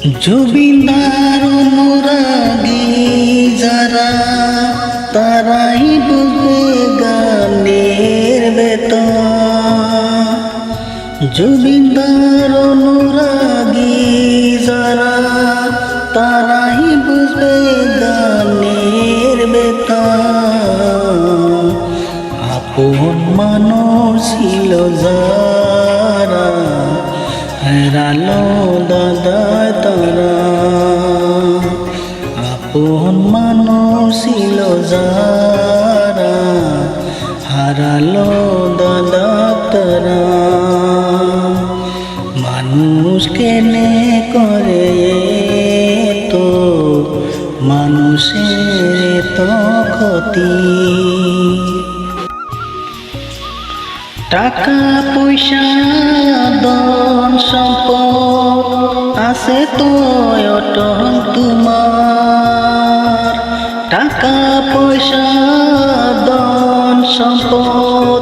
জুবিন্দার অনুরাগী যারা তারাই বুঝবে গানের বেতন। জুবিন্দার অনুরাগী যারা তারাই বুঝবে গানের বেতন। আপন মানুষ ছিল যারা হারালো দাদা তারা। আপন মানুষ ছিল যারা হারালো দাদা তারা। মানুষ কেনে করে তো মানুষের তো ক্ষতি। টাকা পয়সা ধন সম্পদ আছে তো অটল তোমার। টাকা পয়সা ধন সম্পদ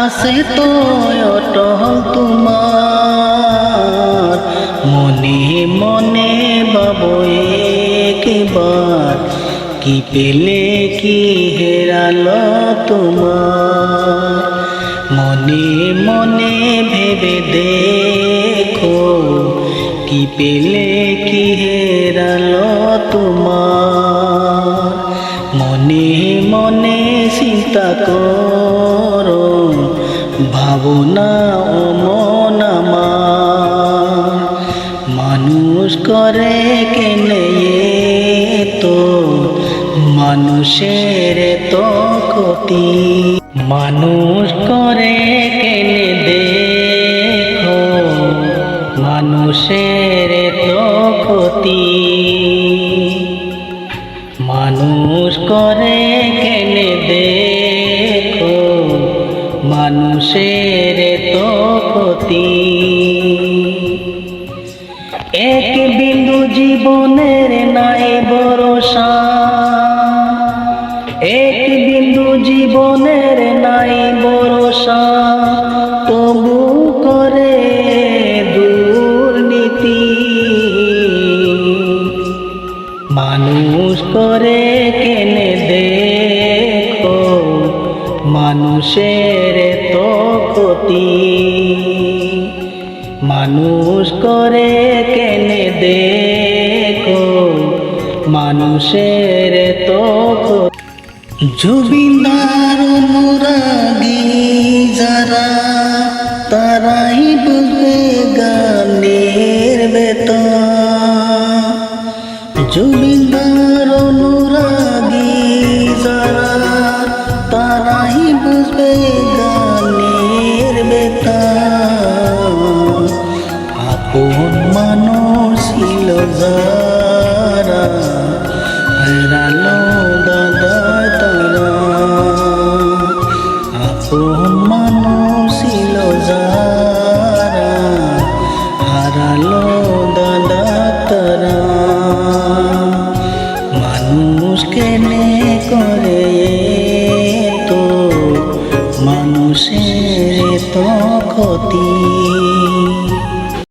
আছে তো অটল তোমার। মনে মনে ভাবো একবার কি পেলে কি হেরালো তোমার। মনে মনে ভেবে দেখো কি পেলে কি হেরালো তোমার। মনে মনে চিন্তা করো ভাবনা ও মন আমার। মানুষ করে কেনে তো মানুষের তো ক্ষতি। মানুষ করে কেনে দেখো মানুষের তো ক্ষতি। মানুষ করে কেনে দেখো মানুষের তো ক্ষতি। এক বিন্দু জীবনের নাই ভরসা। এক বিন্দু জীবনের নাই ভরসা তবু করে দুর্নীতি। মানুষ করে কেনে দেখো মানুষের তো ক্ষতি। মানুষ করে কেনে দেখো মানুষের তো ক্ষতি। জুবিন্দার অনুরাগী যারা তারাই বুঝবে গানের বেতন।